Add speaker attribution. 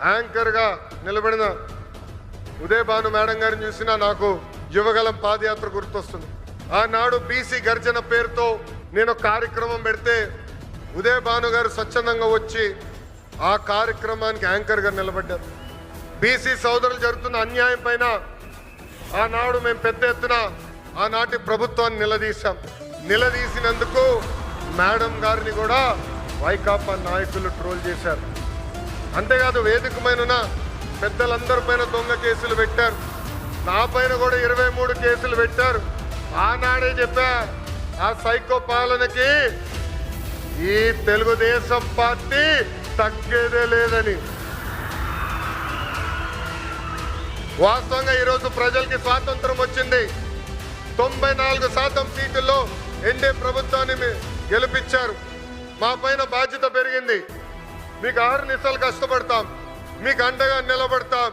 Speaker 1: యాంకర్గా నిలబడిన ఉదయభాను మేడం గారిని చూసినా నాకు యువగలం పాదయాత్ర గుర్తొస్తుంది. ఆనాడు బీసీ గర్జన పేరుతో నేను కార్యక్రమం పెడితే ఉదయభాను గారు స్వచ్ఛందంగా వచ్చి ఆ కార్యక్రమానికి యాంకర్గా నిలబడ్డారు. బీసీ సోదరులు జరుగుతున్న అన్యాయం పైన ఆనాడు మేము పెద్ద ఎత్తున ఆనాటి ప్రభుత్వాన్ని నిలదీసినందుకు మేడం గారిని కూడా వైకాపా నాయకులు ట్రోల్ చేశారు. అంతేకాదు వేదికమైన పెద్దలందరి పైన దొంగ కేసులు పెట్టారు. నా పైన కూడా 23 కేసులు పెట్టారు. ఆనాడే చెప్పా, ఆ సైకో పాలనకి ఈ తెలుగుదేశం పార్టీ తగ్గేదే లేదని. వాస్తవంగా ఈరోజు ప్రజలకి స్వాతంత్రం వచ్చింది. 94% సీట్లలో ఎన్డీఏ ప్రభుత్వాన్ని గెలిపించారు. మా పైన బాధ్యత పెరిగింది. మీకు 6 నిమిషాలు కష్టపడతాం, మీకు అండగా నిలబడతాం.